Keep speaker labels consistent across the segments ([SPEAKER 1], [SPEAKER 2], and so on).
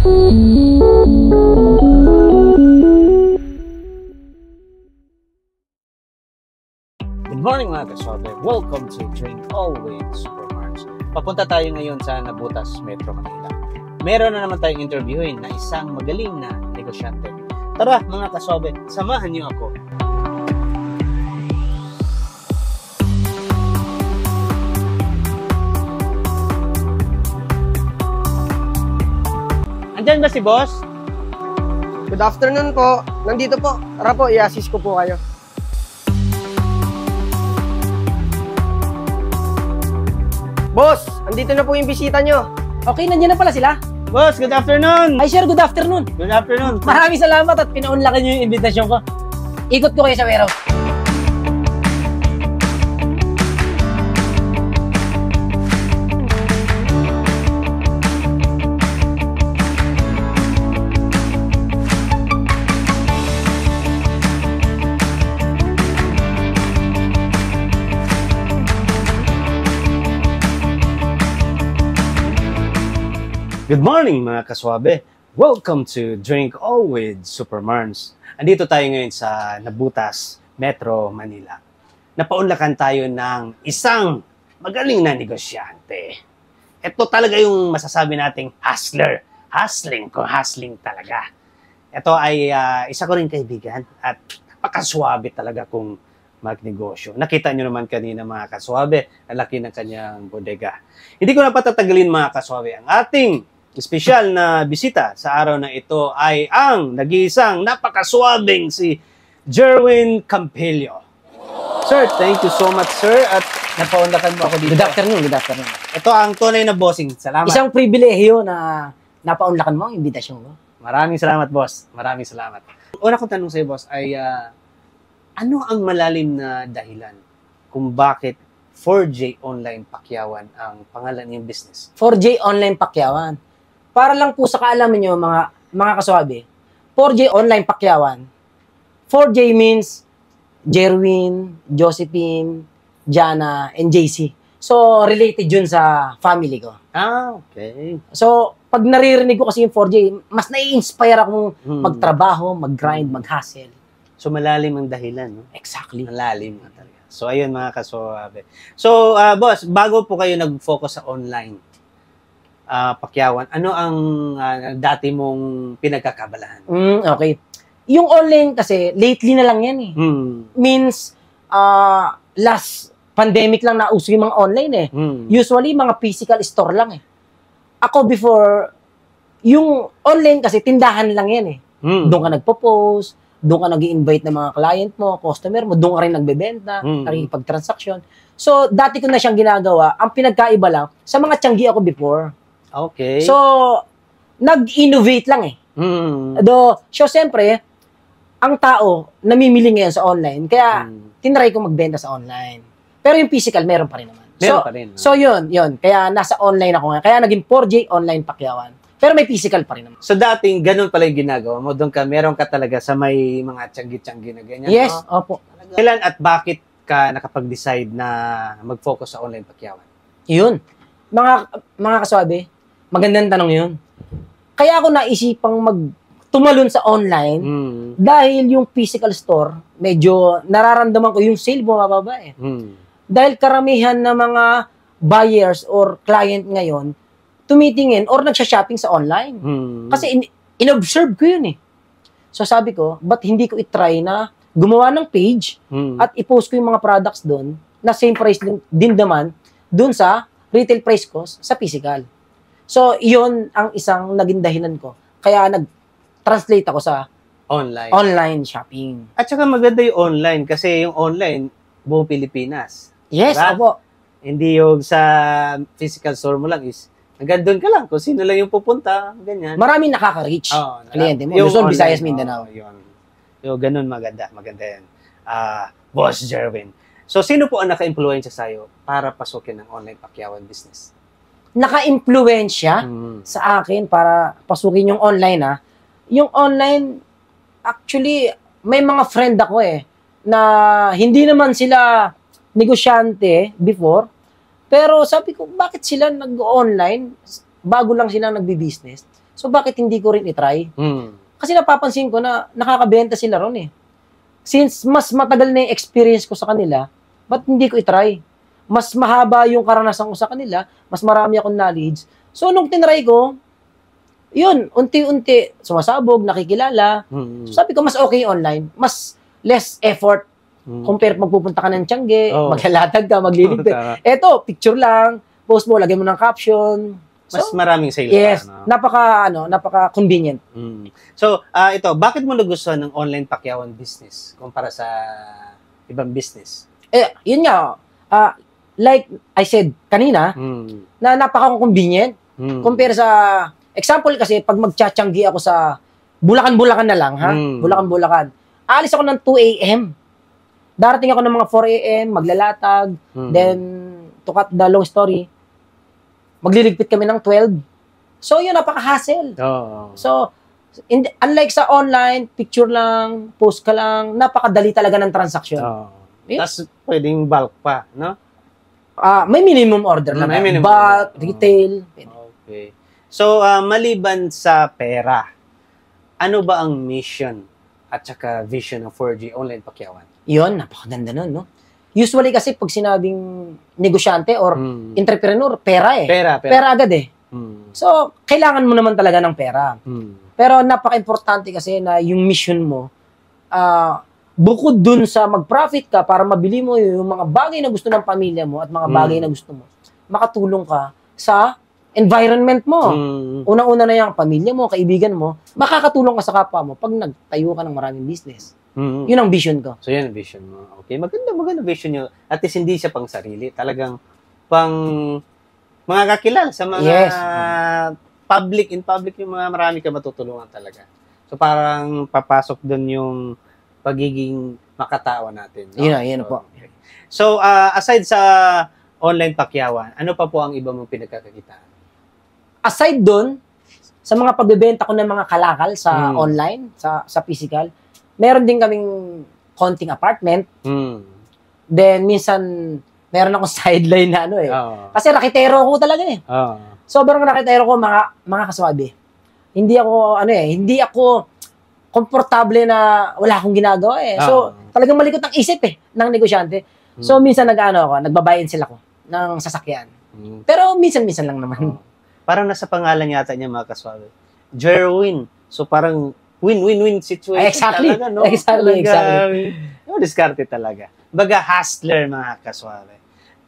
[SPEAKER 1] Good morning mga kasobe. Welcome to Drink All with Supermars. Papunta tayo ngayon sa Nabutas, Metro Manila. Meron na naman tayong interviewin na isang magaling na negosyante. Tara mga kasobe, samahan niyo ako. Andyan ba si boss?
[SPEAKER 2] Good afternoon po. Nandito po. Tara po, i-assist ko po kayo. Boss, andito na po yung bisita nyo.
[SPEAKER 3] Okay, nandiyan na pala sila.
[SPEAKER 1] Boss, good afternoon!
[SPEAKER 3] Hi sir, good afternoon.
[SPEAKER 1] Good afternoon.
[SPEAKER 3] Maraming salamat at pinaunlakan nyo yung invitation ko. Ikot ko kayo sa warehouse.
[SPEAKER 1] Good morning mga kaswabe. Welcome to Drink All with Supermars. Andito tayo ngayon sa Nabutas, Metro Manila. Napaunlakan tayo ng isang magaling na negosyante. Ito talaga yung masasabi nating hustler. Hustling talaga. Ito ay isa ko rin kaibigan at napakaswabe talaga kung magnegosyo. Nakita nyo naman kanina mga kaswabe, ang laki ng kanyang bodega. Hindi ko na patatagalin mga kaswabe. Ang ating espesyal na bisita sa araw na ito ay ang nag-iisang napakaswabing si Jerwin Campillo. Sir, thank you so much sir at napaunlakan mo ako dito.
[SPEAKER 3] Good afternoon, good afternoon.
[SPEAKER 1] Ito ang tunay na bossing. Salamat.
[SPEAKER 3] Isang pribilehyo na napaunlakan mo ang invitation ko.
[SPEAKER 1] Maraming salamat boss. Maraming salamat. Una kong tanong sa iyo boss ay ano ang malalim na dahilan kung bakit 4J Online Pakyawan ang pangalan ng business?
[SPEAKER 3] 4J Online Pakyawan. Para lang po sa kaalaman nyo, mga kaswabe, 4J Online Pakyawan. 4J means Jerwin, Josephine, Jana, and JC. So, related yun sa family ko.
[SPEAKER 1] Ah, okay.
[SPEAKER 3] So, pag naririnig ko kasi yung 4J, mas nai-inspire akong magtrabaho, mag-grind, mag-hustle.
[SPEAKER 1] So, malalim ang dahilan, no?
[SPEAKER 3] Exactly.
[SPEAKER 1] Malalim nga talaga. So, ayun mga kaswabe. So, boss, bago po kayo nag-focus sa online, Pakyawan, ano ang dati mong pinagkakabalahan?
[SPEAKER 3] Okay. Yung online kasi, lately na lang yan eh. Means, last pandemic lang nauso yung mga online eh. Usually, mga physical store lang eh. Ako before, yung online kasi, tindahan lang yan eh. Doon ka nagpo-post, doon ka nag-i-invite ng mga client mo, customer mo, doon ka rin nagbebenta, nakikipag-transaction. So, dati ko na siyang ginagawa. Ang pinagkaiba lang, sa mga tiyanggi ako before.
[SPEAKER 1] Okay.
[SPEAKER 3] So, nag-innovate lang eh. So, siyempre, ang tao, namimili ngayon sa online. Kaya, tinry ko magbenta sa online. Pero yung physical, meron pa rin naman.
[SPEAKER 1] Meron pa rin.
[SPEAKER 3] So, yun. Kaya, nasa online ako ngayon. Kaya, naging 4J Online Pakyawan. Pero may physical pa rin naman.
[SPEAKER 1] So, dating ganun pala yung ginagawa mo. Doon ka, meron ka talaga sa may mga tiyanggi-tiyanggi na ganyan.
[SPEAKER 3] Yes,
[SPEAKER 1] no?
[SPEAKER 3] opo.
[SPEAKER 1] Kailan at bakit ka nakapag-decide na mag-focus sa online pakyawan?
[SPEAKER 3] Yun. Mga kaswabe, magandang tanong yun. Kaya ako naisipang tumalon sa online dahil yung physical store, medyo nararamdaman ko yung sale bumababa eh. Dahil karamihan na mga buyers or client ngayon, tumitingin or nagsha-shopping sa online. Kasi in-observe ko yun eh. So sabi ko, ba't hindi ko i-try na gumawa ng page at i-post ko yung mga products doon na same price din naman doon sa retail price ko sa physical. So, iyon ang isang naging dahilan ko. Kaya nag-translate ako sa online shopping.
[SPEAKER 1] At saka maganda yung online kasi yung online, buong Pilipinas.
[SPEAKER 3] Yes,
[SPEAKER 1] diba?
[SPEAKER 3] opo.
[SPEAKER 1] Hindi yung sa physical store mo lang is hanggang doon ka lang kung sino lang yung pupunta, ganyan.
[SPEAKER 3] Maraming nakaka-reach kliyente mo. Luzon, Visayas, Mindanao.
[SPEAKER 1] Yung ganun maganda yan. Boss Jerwin. So, sino po ang naka-influensya sa'yo para pasukin ng online pakyawan business?
[SPEAKER 3] Naka-influensya sa akin para pasukin yung online Yung online, actually, may mga friend ako na hindi naman sila negosyante before, pero sabi ko, bakit sila nag-online? Bago lang sila nagbi-business. So, bakit hindi ko rin itry?
[SPEAKER 1] Mm.
[SPEAKER 3] Kasi napapansin ko na nakakabenta sila ron eh. Since mas matagal na yung experience ko sa kanila, ba't hindi ko itry? Mas mahaba yung karanasan ko sa kanila, mas marami akong knowledge. So, nung tinry ko, yun, unti-unti, sumasabog, nakikilala.
[SPEAKER 1] Mm.
[SPEAKER 3] So, sabi ko, mas okay online. Mas less effort compare magpupunta ka ng Tiangge,
[SPEAKER 1] Oh.
[SPEAKER 3] maglalatag ka, magliligpit.
[SPEAKER 1] Tama.
[SPEAKER 3] Eto, picture lang, post mo, lagay mo ng caption.
[SPEAKER 1] Mas
[SPEAKER 3] So,
[SPEAKER 1] maraming sales
[SPEAKER 3] yes,
[SPEAKER 1] pa, no?
[SPEAKER 3] napaka-convenient.
[SPEAKER 1] Mm. So, ito, bakit mo nagustuhan ng online pakyawan business kumpara sa ibang business?
[SPEAKER 3] Yun nga, like I said kanina, na napaka-convenient. Compare sa, example kasi, pag magtsatsyanggi ako sa Bulacan-Bulacan na lang, ha? Bulacan-Bulacan. Aalis ako ng 2 a.m. Darating ako ng mga 4 a.m., maglalatag, then, to cut the long story, magliligpit kami ng 12. So, yun, napaka-hassle.
[SPEAKER 1] Oh.
[SPEAKER 3] So, unlike sa online, picture lang, post ka lang, napakadali talaga ng transaction.
[SPEAKER 1] Oh.
[SPEAKER 3] Yeah.
[SPEAKER 1] Tapos, pwedeng bulk pa, no?
[SPEAKER 3] May minimum order lang.
[SPEAKER 1] May minimum
[SPEAKER 3] Bulk,
[SPEAKER 1] order.
[SPEAKER 3] retail.
[SPEAKER 1] Okay. So, maliban sa pera, ano ba ang mission at saka vision ng 4G online pakyawan?
[SPEAKER 3] Yun, napakaganda nun, no? Usually kasi pag sinabing negosyante or entrepreneur, pera eh. Pera agad eh. So, kailangan mo naman talaga ng pera. Pero napaka-importante kasi na yung mission mo, bukod dun sa mag-profit ka para mabili mo yung mga bagay na gusto ng pamilya mo at mga bagay na gusto mo, makatulong ka sa environment mo. Unang-una na yung pamilya mo, kaibigan mo, makakatulong ka sa kapwa mo pag nagtayo ka ng maraming business. Yun ang vision ko.
[SPEAKER 1] So, yun ang vision mo. Okay, maganda vision nyo. At least hindi siya pang sarili. Talagang pang mga kakilala sa mga in public yung mga marami ka matutulungan talaga. So, parang papasok doon yung pagiging makatawa natin. No?
[SPEAKER 3] Yun po.
[SPEAKER 1] Okay. So, aside sa online pakyawan, ano pa po ang iba mong pinagkakakitaan?
[SPEAKER 3] Aside doon, sa mga pagbebenta ko ng mga kalakal sa online, sa physical, meron din kaming konting apartment. Then, minsan, meron akong sideline na ano eh. Kasi rakitero ko talaga eh. Sobrang rakitero ko, mga kaswabe. Hindi ako komportable na wala akong ginagawa eh. So, talagang malikot ang isip eh, ng negosyante. So, minsan nagbabayin sila ko ng sasakyan. Pero minsan-minsan lang naman.
[SPEAKER 1] Parang nasa pangalan yata niya, mga kaswabe. Jerwin. So, parang win-win-win situation
[SPEAKER 3] Exactly.
[SPEAKER 1] talaga, no?
[SPEAKER 3] Exactly.
[SPEAKER 1] Diskarte talaga. Baga hustler, mga kaswabe.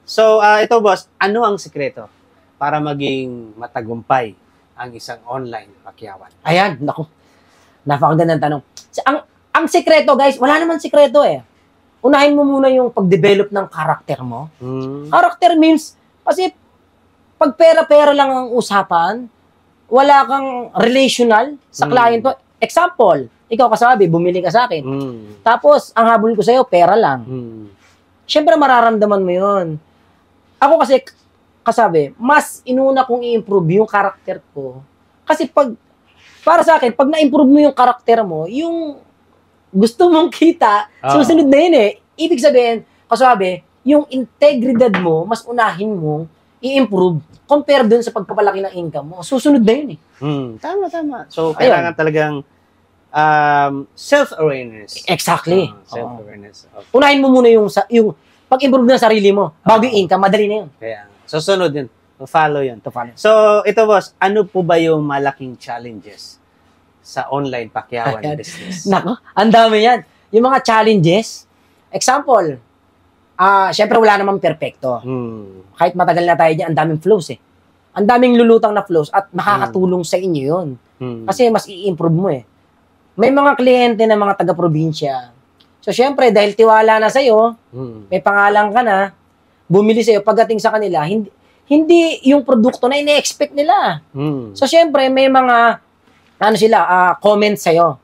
[SPEAKER 1] So, ito boss, ano ang sikreto para maging matagumpay ang isang online pakyawan?
[SPEAKER 3] Ayan, naku. Napakagandang tanong. Ang sikreto, guys, wala naman sikreto eh. Unahin mo muna yung pag-develop ng karakter mo. Karakter means, kasi pag pera-pera lang ang usapan, wala kang relational sa client mo. Example, ikaw kasabi, bumili ka sa akin. Tapos, ang habol ko sa'yo, pera lang. Siyempre, mararamdaman mo yun. Ako kasi, kasabi, mas inuna kong i-improve yung karakter ko. Kasi para sa akin, pag na-improve mo yung karakter mo, yung gusto mong kita, susunod na yun eh. Ibig sabihin, kasabi, yung integridad mo, mas unahin mo, i-improve, compare dun sa pagpapalaki ng income mo. Susunod na yun eh.
[SPEAKER 1] Tama. So, kailangan talagang self-awareness.
[SPEAKER 3] Exactly.
[SPEAKER 1] Self-awareness. Okay.
[SPEAKER 3] Unahin mo muna yung pag-improve ng sarili mo, bago yung income, madali na yun.
[SPEAKER 1] Kaya, susunod yun. Follow yun.
[SPEAKER 3] To follow.
[SPEAKER 1] So, ito boss, ano po ba yung malaking challenges sa online pakyawan business?
[SPEAKER 3] Nako, ang dami yan. Yung mga challenges, example, syempre wala namang perfecto. Kahit matagal na tayo dyan, ang daming flows eh. Ang daming lulutang na flows at makakatulong sa inyo yun. Kasi mas i-improve mo eh. May mga kliyente na mga taga-probinsya. So, syempre, dahil tiwala na sa'yo, may pangalan ka na, bumili sa'yo, pagdating sa kanila, hindi yung produkto na ine-expect nila. So, syempre, may mga, comments sa'yo.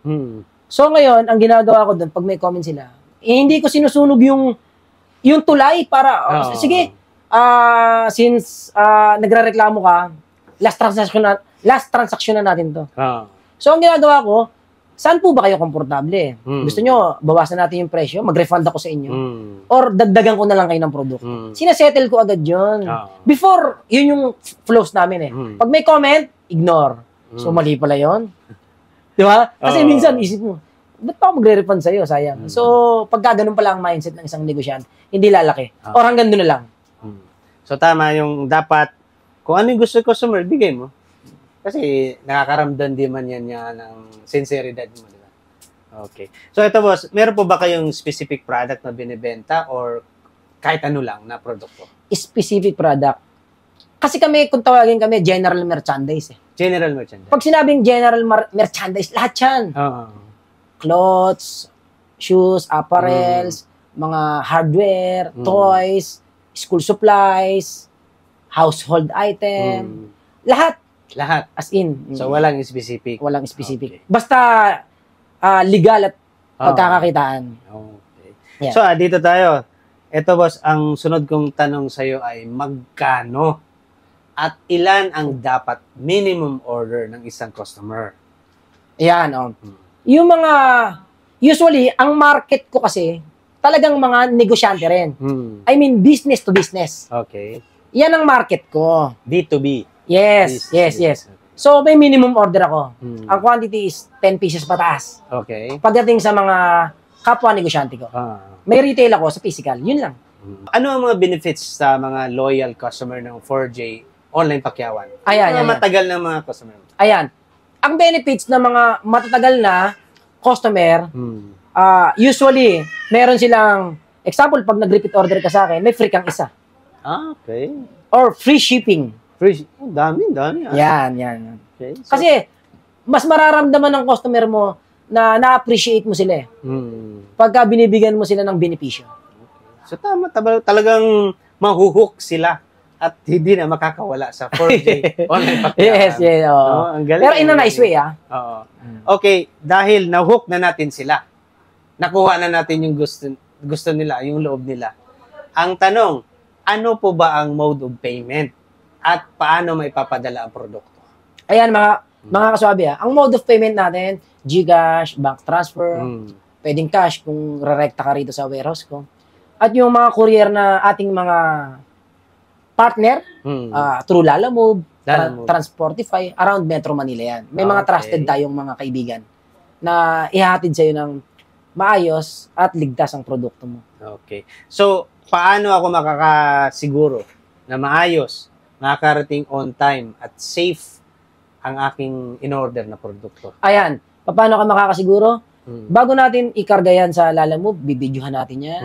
[SPEAKER 3] So, ngayon, ang ginagawa ko doon, pag may comment sila, hindi ko sinusunog yung tulay para, sige, since nagrereklamo ka, last transaction na natin to. So, ang ginagawa ko, saan po ba kayo komportable? Gusto nyo, bawasan natin yung presyo, mag-refund ako sa inyo. Or dagdagan ko na lang kayo ng produkto. Sinasettle ko agad yun. Before, yun yung flows namin eh. Pag may comment, ignore. So, mali pala yun. Di ba? Kasi
[SPEAKER 1] Oo.
[SPEAKER 3] minsan, isip mo, ba't pa ako magre-refund sa'yo? Sayang. So, pagka ganun pala ang mindset ng isang negosyante, hindi lalaki. Or hanggang doon na lang.
[SPEAKER 1] So, tama yung dapat, kung ano yung gusto ng customer, bigay mo. Kasi nakakaramdam din man yan niya ng sinceridad mo, di ba? Okay. So, ito boss, meron po ba kayong specific product na binibenta or kahit ano lang na produkto?
[SPEAKER 3] Specific product. Kasi kami, kung tawagin kami, general merchandise.
[SPEAKER 1] General merchandise.
[SPEAKER 3] Pag sinabing general merchandise, lahat yan.
[SPEAKER 1] Oo.
[SPEAKER 3] Clothes, shoes, apparels, mga hardware, toys, school supplies, household item, lahat.
[SPEAKER 1] Lahat.
[SPEAKER 3] As in.
[SPEAKER 1] So, walang specific.
[SPEAKER 3] Walang specific.
[SPEAKER 1] Okay.
[SPEAKER 3] Basta legal at pagkakakitaan.
[SPEAKER 1] Okay.
[SPEAKER 3] Yeah.
[SPEAKER 1] So, dito tayo. Ito, boss, ang sunod kong tanong sa'yo ay magkano at ilan ang dapat minimum order ng isang customer?
[SPEAKER 3] Ayan, Yung mga, usually, ang market ko kasi, talagang mga negosyante rin. I mean, business to business.
[SPEAKER 1] Okay.
[SPEAKER 3] Yan ang market ko.
[SPEAKER 1] B2B.
[SPEAKER 3] Yes, yes, yes. So, may minimum order ako. Ang quantity is 10 pieces pataas.
[SPEAKER 1] Okay.
[SPEAKER 3] Pagdating sa mga kapwa negosyante ko. May retail ako sa physical. Yun lang.
[SPEAKER 1] Ano ang mga benefits sa mga loyal customer ng 4J online pakyawan?
[SPEAKER 3] Ayan,
[SPEAKER 1] Mga matagal na mga customer.
[SPEAKER 3] Ayan. Ang benefits ng mga matatagal na customer, usually, meron silang, example, pag nag-repeat order ka sa akin, may free kang isa.
[SPEAKER 1] Okay.
[SPEAKER 3] Or free shipping.
[SPEAKER 1] Free. Dami.
[SPEAKER 3] Yan.
[SPEAKER 1] Okay. So,
[SPEAKER 3] Kasi, mas mararamdaman ng customer mo na na-appreciate mo sila pagka binibigyan mo sila ng benepisyo.
[SPEAKER 1] So tama, talagang mahuhook sila at hindi na makakawala sa 4J online pakyawan.
[SPEAKER 3] Yes.
[SPEAKER 1] No? Ang galing.
[SPEAKER 3] Pero in a nice way,
[SPEAKER 1] Oo. Okay, dahil nahook na natin sila, nakuha na natin yung gusto nila, yung loob nila. Ang tanong, ano po ba ang mode of payment at paano maipapadala ang produkto?
[SPEAKER 3] Ayan, mga kaswabe, ang mode of payment natin, GCash, bank transfer, pwedeng cash kung rerekta ka rito sa warehouse ko. At yung mga courier na ating mga partner, through Lalamove, Transportify, around Metro Manila yan. May mga trusted tayong mga kaibigan na ihahatid sa'yo ng maayos at ligtas ang produkto mo.
[SPEAKER 1] Okay. So, paano ako makakasiguro na maayos, makakarating on time at safe ang aking in-order na produkto?
[SPEAKER 3] Ayan, paano ka makakasiguro? Bago natin ikarga yan sa Lalamove, bibidyohan natin yan.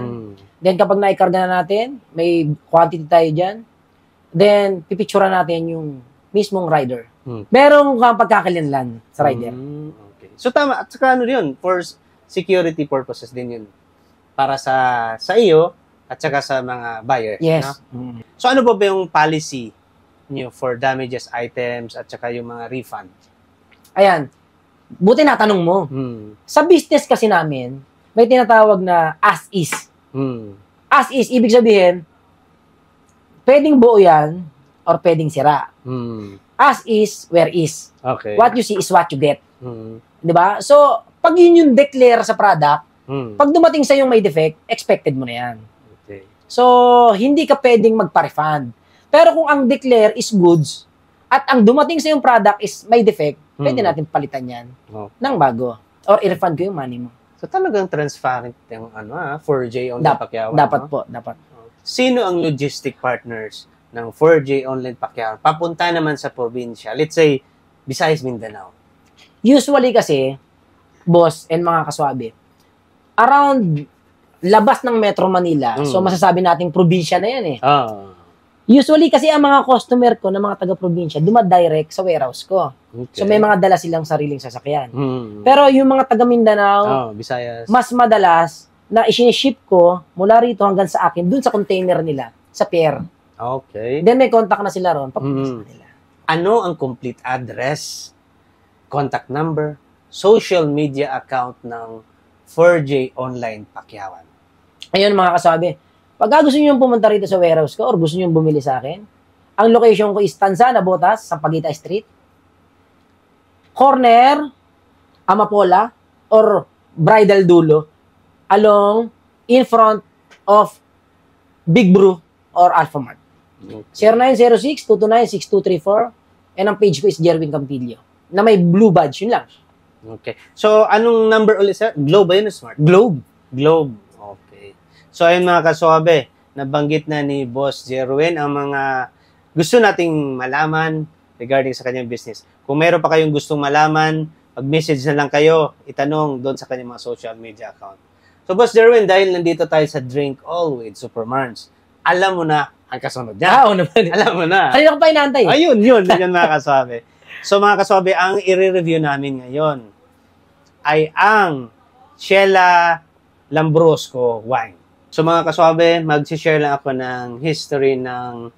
[SPEAKER 3] Then kapag naikarga na natin, may quantity tayo dyan. Then, pipicturean natin yung mismong rider. Merong kang pagkakalinlan sa rider.
[SPEAKER 1] Okay. So tama, at saka ano yun, for security purposes din yun. Para sa iyo at saka sa mga buyer.
[SPEAKER 3] Yes.
[SPEAKER 1] No? So ano ba yung policy niyo for damages items at saka yung mga refund?
[SPEAKER 3] Ayan. Buti natanong mo. Sa business kasi namin, may tinatawag na as is. As is, ibig sabihin, pwedeng buo yan or pwedeng sira. As is, where is.
[SPEAKER 1] Okay.
[SPEAKER 3] What you see is what you get. Diba? So, pag yun yung declare sa product, pag dumating sa yung may defect, expected mo na yan.
[SPEAKER 1] Okay.
[SPEAKER 3] So, hindi ka pwedeng magpa-refund. Pero kung ang declare is goods, at ang dumating sa yung product is may defect, pwede natin palitan yan ng bago. Or i-refund ko yung money mo.
[SPEAKER 1] So talagang transparent yung 4J online pakyawan.
[SPEAKER 3] Dapat po, dapat.
[SPEAKER 1] Sino ang logistic partners ng 4J online pakyawan? Papunta naman sa probinsya. Let's say, Visayas, Mindanao.
[SPEAKER 3] Usually kasi, boss and mga kaswabe, around labas ng Metro Manila, so masasabi nating probinsya na yan Usually kasi ang mga customer ko na mga taga-probinsya, dumadirect sa warehouse ko.
[SPEAKER 1] Okay.
[SPEAKER 3] So may mga dala silang sariling sasakyan. Pero yung mga taga Mindanao,
[SPEAKER 1] Visayas.
[SPEAKER 3] mas madalas na isiniship ko mula rito hanggang sa akin, dun sa container nila, sa pier.
[SPEAKER 1] Okay.
[SPEAKER 3] Then may contact na sila ron, papunta sa kanila.
[SPEAKER 1] Ano ang complete address, contact number, social media account ng 4J online pakyawan?
[SPEAKER 3] Ayun mga kasabi, pag gusto nyo pumunta rito sa warehouse ko or gusto nyo bumili sa akin, ang location ko is Tanzana, Botas, Sampaguita Street, corner, Amapola, or Bridal Dulo, along in front of Big Brew or Alphamart. 0906-229-6234, and ang page ko is Jerwin Campillo. na may blue badge. Yun lang.
[SPEAKER 1] Okay. So, anong number ulit, sir? Globe ba yun o Smart?
[SPEAKER 3] Globe.
[SPEAKER 1] Globe. Okay. So, ayun mga kaswabe, nabanggit na ni Boss Jerwin ang mga gusto nating malaman regarding sa kanyang business. Kung meron pa kayong gustong malaman, mag-message na lang kayo, itanong doon sa kanyang mga social media account. So, Boss Jerwin, dahil nandito tayo sa Drink All with Supermarns, alam mo na ang kasunod niya.
[SPEAKER 3] Oo naman.
[SPEAKER 1] Alam mo na.
[SPEAKER 3] Kanina ko pa inaantay.
[SPEAKER 1] Ayun, yun mga kaswabe. So, mga kaswabe, ang i-review namin ngayon ay ang Ciela Lambrusco wine. So, mga kaswabe, mag-share lang ako ng history ng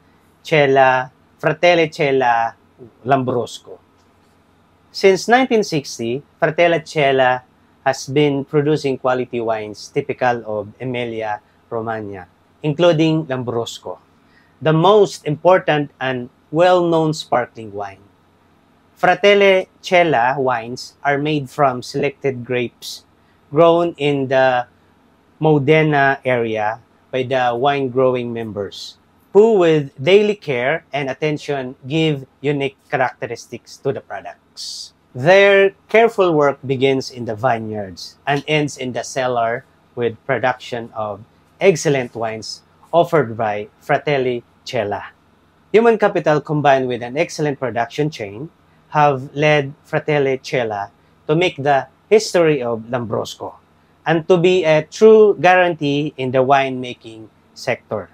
[SPEAKER 1] Fratelli Ciela Lambrusco. Since 1960, Fratelli Ciela has been producing quality wines typical of Emilia-Romagna, including Lambrusco, the most important and well-known sparkling wine. Fratelli Ciela wines are made from selected grapes grown in the Modena area by the wine-growing members, who with daily care and attention give unique characteristics to the products. Their careful work begins in the vineyards and ends in the cellar with production of excellent wines offered by Fratelli Ciela. Human capital combined with an excellent production chain have led Fratelli Ciela to make the history of Lambrusco and to be a true guarantee in the winemaking sector.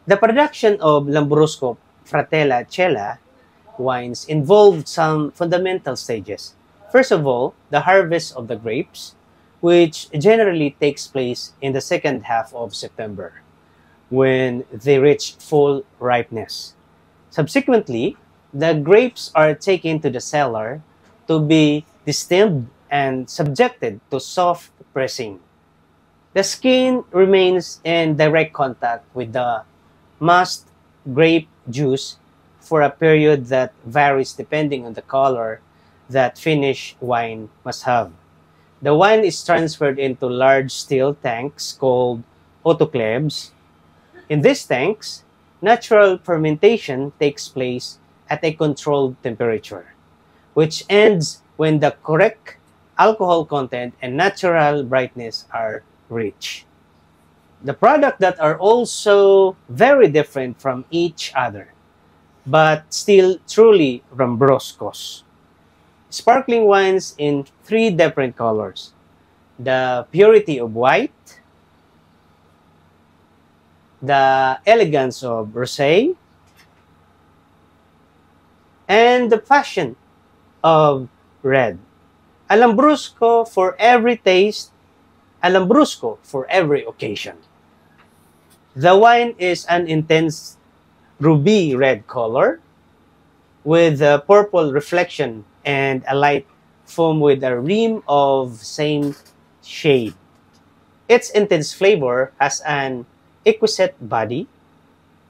[SPEAKER 1] The production of Lambrusco Fratelli Ciela wines involved some fundamental stages. First of all, the harvest of the grapes, which generally takes place in the second half of September, when they reach full ripeness. Subsequently, the grapes are taken to the cellar to be distilled and subjected to soft pressing. The skin remains in direct contact with the must grape juice for a period that varies depending on the color that finished wine must have. The wine is transferred into large steel tanks called autoclaves. In these tanks, natural fermentation takes place at a controlled temperature, which ends when the correct alcohol content and natural brightness are reached. The products that are also very different from each other, but still truly Lambruscos. Sparkling wines in 3 different colors: the purity of white, the elegance of rosé, and the passion of red. A Lambrusco for every taste, a Lambrusco for every occasion. The wine is an intense ruby red color with a purple reflection and a light foam with a rim of same shade. Its intense flavor has an exquisite body,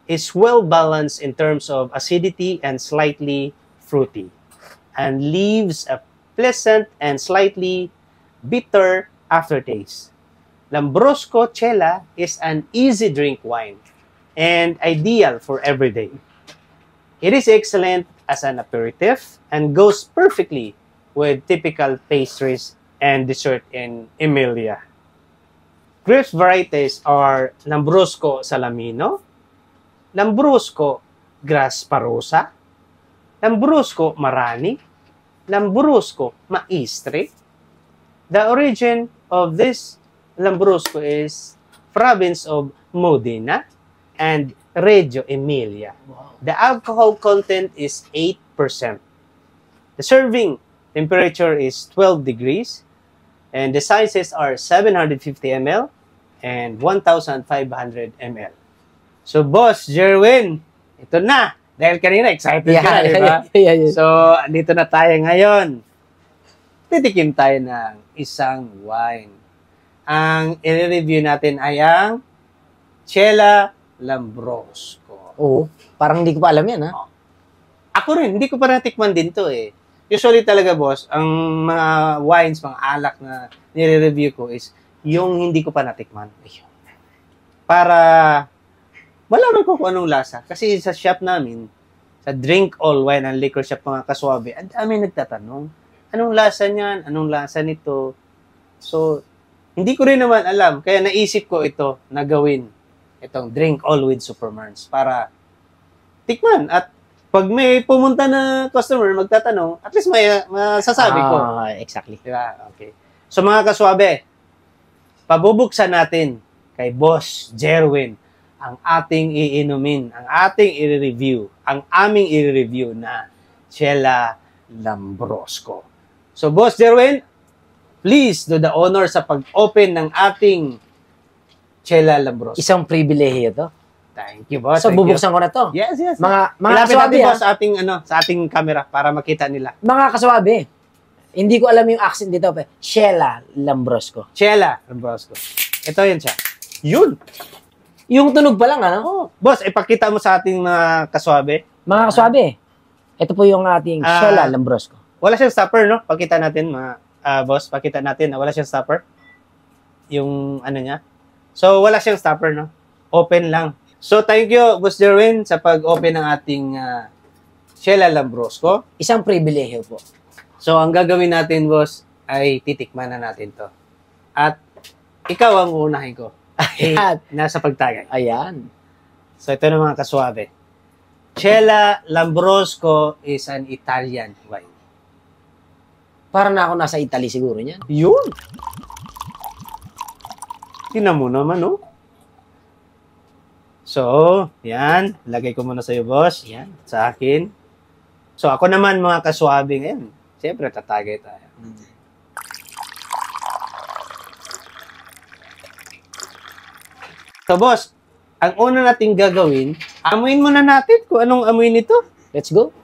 [SPEAKER 1] is well balanced in terms of acidity and slightly fruity, and leaves a pleasant and slightly bitter aftertaste. Lambrusco Ciela is an easy drink wine and ideal for every day. It is excellent as an aperitif and goes perfectly with typical pastries and dessert in Emilia. Grape varieties are Lambrusco Salamino, Lambrusco Grasparosa, Lambrusco Marani, Lambrusco Maestre. The origin of this Lambrusco is province of Modena and Reggio Emilia. The alcohol content is 8%. The serving temperature is 12 degrees and the sizes are 750 ml and 1,500 ml. So, Boss Jerwin, ito na. Dahil kanina, excited ka, di ba?
[SPEAKER 3] Yeah.
[SPEAKER 1] So, dito na tayo ngayon. Titikim tayo ng isang wine. Ang i-review natin ay ang Ciela Lambrusco.
[SPEAKER 3] Oo. Parang hindi ko pa alam yan, ha?
[SPEAKER 1] Ako rin, hindi ko pa natikman din to eh. Usually talaga, boss, ang mga wines, mga alak na nire-review ko is yung hindi ko pa natikman. Para malaman ko kung anong lasa. Kasi sa shop namin, sa Drink All Wine and Liquor Shop, mga kaswabe, ang dami nagtatanong, anong lasa niyan? Anong lasa nito? So, hindi ko rin naman alam. Kaya naisip ko ito na gawin itong Drink All with Supermarns para tikman. At pag may pumunta na customer magtatanong, at least may masasabi ko.
[SPEAKER 3] Exactly.
[SPEAKER 1] Diba? Okay. So mga kaswabe, pabubuksan natin kay Boss Jerwin ang ating iinumin, ang ating i-review, ang aming i-review na Chela Lambrosco. So Boss Jerwin, please do the honor sa pag-open ng ating Chela Lambrosco.
[SPEAKER 3] Isang pribilehiyo to.
[SPEAKER 1] Thank you, boss.
[SPEAKER 3] So,
[SPEAKER 1] Thank
[SPEAKER 3] bubuksan ko na to.
[SPEAKER 1] you. Yes.
[SPEAKER 3] Mga
[SPEAKER 1] Ilapit
[SPEAKER 3] kaswabe,
[SPEAKER 1] natin, boss, sa ating camera para makita nila.
[SPEAKER 3] mga kaswabe, hindi ko alam yung accent dito. Chela Lambrosco.
[SPEAKER 1] Chela Lambrosco. Ito yun siya. Yun.
[SPEAKER 3] Yung tunog pa lang, ano?
[SPEAKER 1] Oh. Boss, ipakita mo sa ating mga kaswabe.
[SPEAKER 3] Mga kaswabe, ito po yung ating Chela Lambrosco.
[SPEAKER 1] Wala siyang stopper, no? Pakita natin, boss. Pakita natin na wala siyang stopper. Yung ano niya. So, wala siyang stopper, no? Open lang. So, thank you, Boss Jerwin, sa pag-open ng ating Chela Lambrosco.
[SPEAKER 3] Isang pribilehiyo po.
[SPEAKER 1] So, ang gagawin natin, boss, ay titikman na natin to. At ikaw ang uunahin ko.
[SPEAKER 3] Ayan.
[SPEAKER 1] Nasa pagtagay.
[SPEAKER 3] Ayan.
[SPEAKER 1] So, ito na mga kaswabe. Chela Lambrosco is an Italian wine.
[SPEAKER 3] Para na ako nasa Italy siguro niyan.
[SPEAKER 1] Yun! Tingnan mo naman, no? So, yan. Lagay ko muna sa'yo, boss. Yan. Sa akin. So, ako naman, mga kaswabe ngayon. Siyempre, tatagay tayo. So, boss, ang una nating gagawin, amuin muna natin kung anong amoy nito.
[SPEAKER 3] Let's go.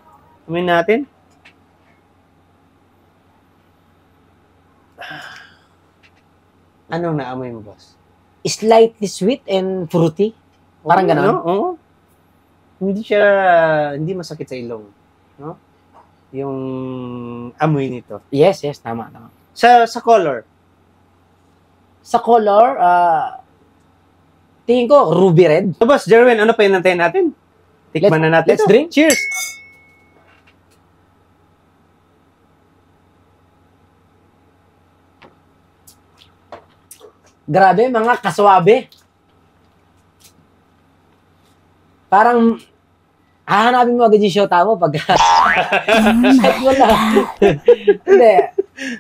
[SPEAKER 1] Amuin natin. Anong naamoy mo, boss?
[SPEAKER 3] Slightly sweet and fruity. Parang ganon.
[SPEAKER 1] Ano? Oo. Hindi masakit sa ilong. No? Yung amoy nito.
[SPEAKER 3] Yes, tama.
[SPEAKER 1] Sa color.
[SPEAKER 3] Sa color, tingin ko, ruby red.
[SPEAKER 1] So, boss, Jerwin, ano pa inantayin natin? Tikman na natin.
[SPEAKER 3] Let's drink.
[SPEAKER 1] Cheers!
[SPEAKER 3] Grabe, mga kaswabe. Parang, hahanapin mo agad yung shota mo pag shot mo lang. Hindi.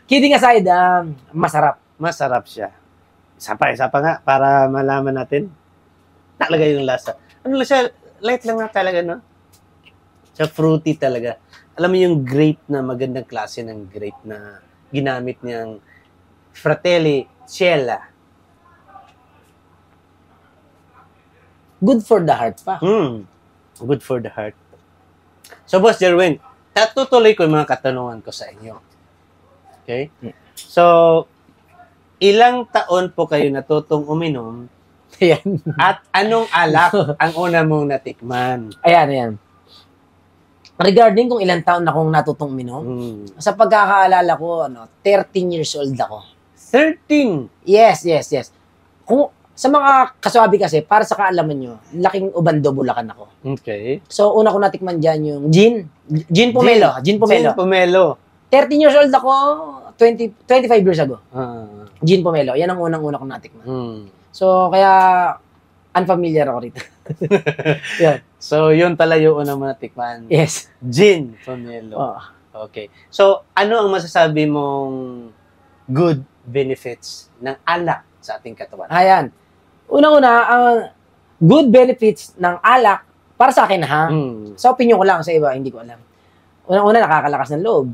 [SPEAKER 3] Kidding aside, masarap.
[SPEAKER 1] Masarap siya. Isa pa nga, para malaman natin. Talaga yung lasa. Ano lang siya, light lang na talaga, no? Siya fruity talaga. Alam mo yung grape na magandang klase ng grape na ginamit niyang Fratelli Chela.
[SPEAKER 3] Good for the heart pa.
[SPEAKER 1] Good for the heart. So, Boss Jerwin, tutuloy ko yung mga katanungan ko sa inyo. Okay? So, ilang taon po kayo natutong uminom
[SPEAKER 3] Ayan.
[SPEAKER 1] at anong alak ang una mong natikman?
[SPEAKER 3] Ayan. Regarding kung ilang taon akong natutong minom, sa pagkakaalala ko, 13 years old ako.
[SPEAKER 1] 13?
[SPEAKER 3] Yes. Kung sa mga kaswabi kasi, para sa kaalaman nyo, laking Ubando, Bulacan ako.
[SPEAKER 1] Okay.
[SPEAKER 3] So, una ko natikman dyan yung gin. Gin Pomelo.
[SPEAKER 1] Gin Pomelo.
[SPEAKER 3] 13 years old ako, 25 years ago. Gin Pomelo. Yan ang unang-una ko natikman. So, kaya, unfamiliar ako rito. Yan.
[SPEAKER 1] So, yun pala yung unang mo natikman.
[SPEAKER 3] Yes.
[SPEAKER 1] Gin Pomelo.
[SPEAKER 3] Oh.
[SPEAKER 1] Okay. So, ano ang masasabi mong good benefits ng alak sa ating katawan?
[SPEAKER 3] Ayan. Unang-una, ang good benefits ng alak, para sa akin ha, sa opinion ko lang, sa iba, hindi ko alam. Unang-una, nakakalakas ng loob.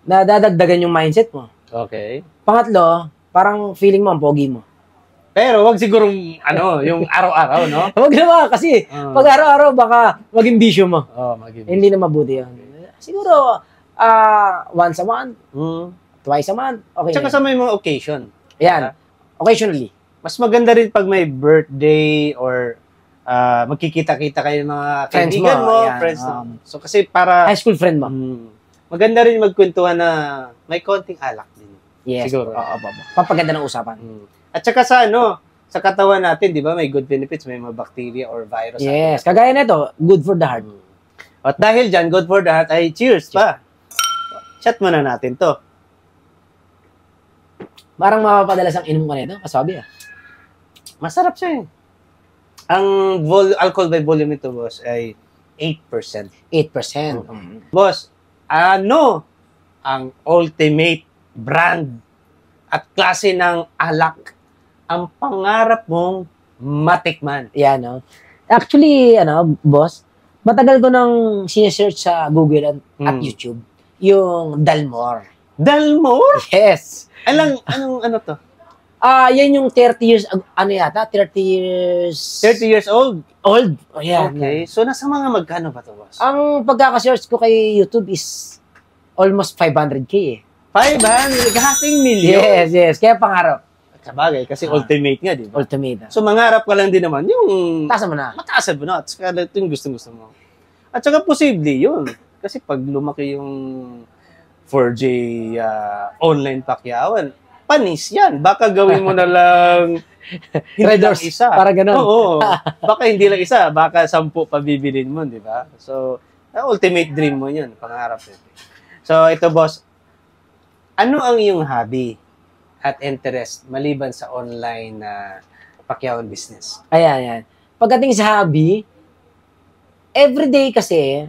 [SPEAKER 3] Nadadagdagan yung mindset mo.
[SPEAKER 1] Okay.
[SPEAKER 3] Pangatlo, parang feeling mo ang pogi mo.
[SPEAKER 1] Pero wag sigurong, yung araw-araw, no?
[SPEAKER 3] Huwag naman, kasi pag araw-araw, baka maging bisyo mo.
[SPEAKER 1] Maging
[SPEAKER 3] Hindi na mabuti yun. Siguro, once a month, twice a month, okay.
[SPEAKER 1] Tsaka sa may mga occasion.
[SPEAKER 3] Ayan, occasionally.
[SPEAKER 1] Mas maganda rin pag may birthday or magkikita-kita kayo ng mga
[SPEAKER 3] Friends
[SPEAKER 1] kaibigan
[SPEAKER 3] mo,
[SPEAKER 1] mo,
[SPEAKER 3] ayan,
[SPEAKER 1] friends mo. So kasi para
[SPEAKER 3] High school friend mo.
[SPEAKER 1] maganda rin magkwentuhan na may konting alak din.
[SPEAKER 3] Yes.
[SPEAKER 1] Siguro.
[SPEAKER 3] Oo. Papaganda ng usapan.
[SPEAKER 1] At saka sa sa katawan natin, 'di ba, may good benefits, may mga bacteria or virus.
[SPEAKER 3] Yes. Kagaya nito, good for the heart.
[SPEAKER 1] At dahil dyan, good for that, ay cheers pa. Chat muna natin to.
[SPEAKER 3] Parang mapapadalas ang inom ko nito. Kasabi ah.
[SPEAKER 1] Masarap siya eh. Ang alcohol by volume nito, boss, ay 8%.
[SPEAKER 3] 8%.
[SPEAKER 1] Boss, ano ang ultimate brand at klase ng alak ang pangarap mong matikman?
[SPEAKER 3] Yan, no? Actually, boss, matagal ko nang sinesearch sa Google at YouTube yung Dalmore.
[SPEAKER 1] Dalmore?
[SPEAKER 3] Yes.
[SPEAKER 1] Ano to?
[SPEAKER 3] Yan yung 30 years, 30 years...
[SPEAKER 1] 30 years old?
[SPEAKER 3] Old. Oh, yeah.
[SPEAKER 1] Okay. So, nasa mga magkano ba to, boss?
[SPEAKER 3] Ang pagkaka-search ko kay YouTube is almost 500K eh.
[SPEAKER 1] 500? Hating million?
[SPEAKER 3] Yes. Kaya pangarap.
[SPEAKER 1] Sabagay, kasi ultimate nga, di ba?
[SPEAKER 3] Ultimate.
[SPEAKER 1] So, mangarap ka lang din naman yung...
[SPEAKER 3] Tasa mo na.
[SPEAKER 1] Mataasan mo na. At saka ito yung gusto mo. At saka posible yun. Kasi pag lumaki yung 4G online pakyawan, panis yan. Baka gawin mo na lang hindi lang
[SPEAKER 3] Traders,
[SPEAKER 1] isa.
[SPEAKER 3] para ganun.
[SPEAKER 1] Oo. Baka hindi lang isa. Baka 10 pa bibilin mo, di ba? So, ultimate dream mo yun. Pangarap yun. So, ito boss, ano ang iyong hobby at interest maliban sa online na pakyawan business?
[SPEAKER 3] Ayan. Pagdating sa hobby, everyday kasi,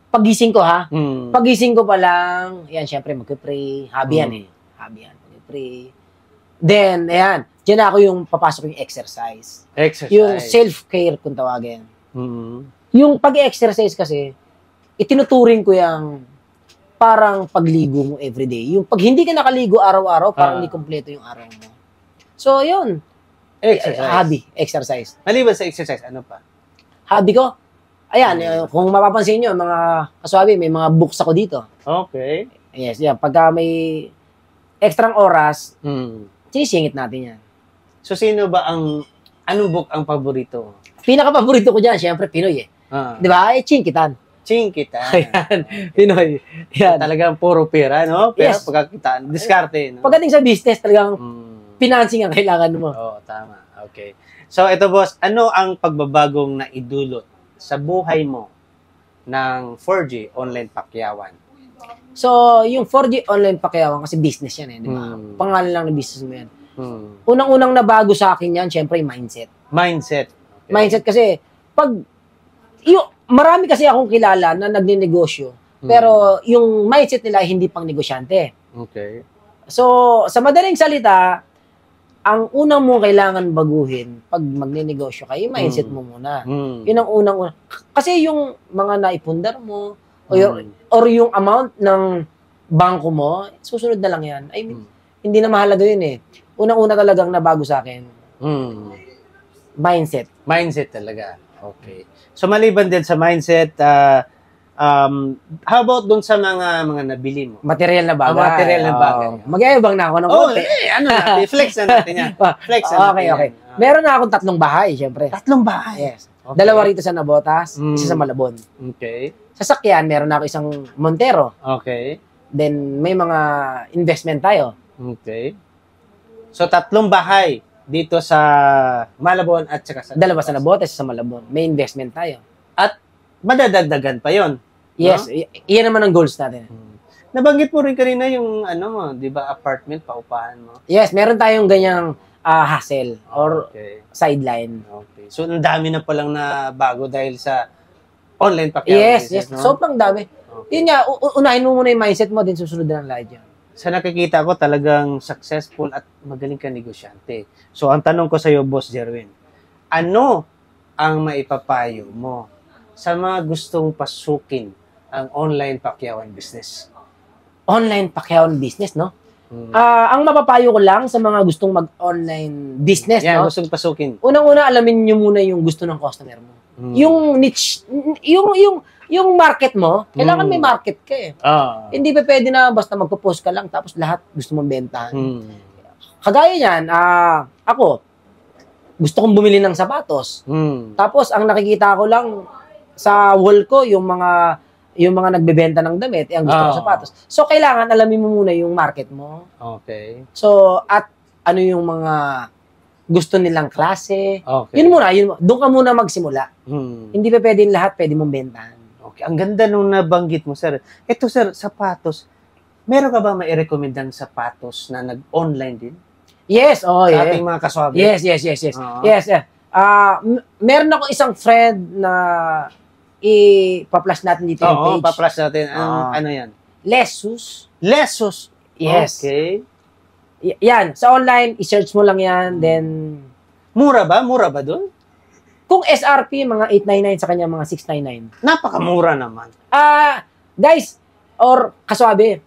[SPEAKER 3] pagising ko ha, pagising ko pa lang, yan, syempre magpipray, hobby yan eh. Hobby yan, magpipray. Then, ayan, dyan ako yung papasok yung exercise. Yung self-care kung tawagin. Yung pag-exercise kasi, itinuturing ko yung parang pagligo mo everyday. Yung pag hindi ka nakaligo araw-araw, parang hindi kompleto yung araw mo. So, yun.
[SPEAKER 1] Exercise.
[SPEAKER 3] Hobby, exercise.
[SPEAKER 1] Maliban sa exercise, ano pa?
[SPEAKER 3] Hobby ko? Ayan, kung mapapansin nyo, mga kaswabi, may mga books ako dito.
[SPEAKER 1] Okay.
[SPEAKER 3] Yes, yan. Pagka may extrang oras, sinisingit natin yan.
[SPEAKER 1] So, sino ba anong book ang paborito?
[SPEAKER 3] Pinaka-paborito ko dyan, syempre, Pinoy eh. Di ba? Chinkitan.
[SPEAKER 1] Chinkitan.
[SPEAKER 3] Ayan, Pinoy. Yan.
[SPEAKER 1] Talagang puro pera, no? Pera,
[SPEAKER 3] Yes.
[SPEAKER 1] pagkakitaan. Diskarte, no?
[SPEAKER 3] Pagdating sa business, talagang financing ang kailangan mo.
[SPEAKER 1] Oo, tama. Okay. So, ito boss, ano ang pagbabagong naidulot sa buhay mo ng 4G online pakyawan?
[SPEAKER 3] So, yung 4G online pakyawan, kasi business yan eh, di ba? Pangalan lang ng business mo yan. Unang-unang nabago sa akin yan, syempre, yung mindset.
[SPEAKER 1] Mindset. Okay.
[SPEAKER 3] Mindset kasi, marami kasi akong kilala na nagnenegosyo, pero yung mindset nila hindi pang negosyante.
[SPEAKER 1] Okay.
[SPEAKER 3] So, sa madaling salita, ang unang mong kailangan baguhin pag magnenegosyo kayo, yung mindset mo muna. Yun ang unang. Kasi yung mga naipundar mo, or yung amount ng bangko mo, susunod na lang yan. I mean, hindi na mahalaga yun eh. Unang-una talagang nabago sa akin. Mindset.
[SPEAKER 1] Mindset talaga. Okay. So, maliban din sa mindset, how about dun sa mga nabili mo?
[SPEAKER 3] Material na bagay.
[SPEAKER 1] Material na bagay.
[SPEAKER 3] Mag-iabang na ako ng konti.
[SPEAKER 1] Ano natin? Flex na natin yan. Flex na natin
[SPEAKER 3] Okay. Meron na akong 3 bahay, syempre.
[SPEAKER 1] 3 bahay?
[SPEAKER 3] Yes.
[SPEAKER 1] Okay.
[SPEAKER 3] 2 rito sa Nabotas, isa sa Malabon.
[SPEAKER 1] Okay.
[SPEAKER 3] Sa sakyan, meron na ako isang Montero.
[SPEAKER 1] Okay.
[SPEAKER 3] Then, may mga investment tayo.
[SPEAKER 1] Okay. So, 3 bahay dito sa Malabon at saka sa
[SPEAKER 3] 2 sa Nabotas, isa sa Malabon. May investment tayo.
[SPEAKER 1] At madadagdagan pa yon.
[SPEAKER 3] Yes, iyan naman ang goals natin.
[SPEAKER 1] Nabanggit mo rin kanina yung di ba, apartment, paupahan mo?
[SPEAKER 3] Yes, meron tayong ganyang hassle or sideline.
[SPEAKER 1] Okay. So, ang dami na palang na bago dahil sa online pakyawan.
[SPEAKER 3] Yes. No? Sobrang dami. Okay. Yun nga, unahin mo muna yung mindset mo, din susunod na lang lahat yan.
[SPEAKER 1] Sa nakikita ko, talagang successful at magaling ka negosyante. So, ang tanong ko sa iyo, Boss Jerwin, ano ang maipapayo mo sa mga gustong pasukin ang online pakyawan business?
[SPEAKER 3] Online pakyawan business, no? Ang mapapayo ko lang sa mga gustong mag-online business, no?
[SPEAKER 1] Gustong pasukin.
[SPEAKER 3] Unang-una, alamin nyo muna yung gusto ng customer mo. Yung niche, yung market mo, kailangan may market ka eh. Hindi pa pwede na basta magpo-post ka lang tapos lahat gusto mong bentahan. Kagaya niyan, ako, gusto kong bumili ng sapatos. Tapos, ang nakikita ko lang sa wall ko, yung mga nagbebenta ng damit, ang gusto ko sapatos. So, kailangan alamin mo muna yung market mo.
[SPEAKER 1] Okay.
[SPEAKER 3] So, at ano yung mga gusto nilang klase.
[SPEAKER 1] Okay.
[SPEAKER 3] Yun muna, doon ka muna magsimula. Hindi pa pwede lahat, pwede mong bentahan.
[SPEAKER 1] Okay, ang ganda nung nabanggit mo, sir. Ito, sir, sapatos. Meron ka ba mai-recommend ng sapatos na nag-online din?
[SPEAKER 3] Yes,
[SPEAKER 1] Sa
[SPEAKER 3] yeah.
[SPEAKER 1] ating mga kaswabe?
[SPEAKER 3] Yes.
[SPEAKER 1] Oo.
[SPEAKER 3] Yes, yeah. Meron ako isang friend na i-pa-plus natin dito yung
[SPEAKER 1] Oo,
[SPEAKER 3] page.
[SPEAKER 1] pa-flash natin. Ano yan?
[SPEAKER 3] Lesus.
[SPEAKER 1] Lesos.
[SPEAKER 3] Yes.
[SPEAKER 1] Okay.
[SPEAKER 3] Yan, sa online, i-search mo lang yan, then
[SPEAKER 1] Mura ba? Mura ba doon?
[SPEAKER 3] kung SRP, mga 899 sa kanya, mga 699.
[SPEAKER 1] Napakamura naman.
[SPEAKER 3] Guys, or kaswabe,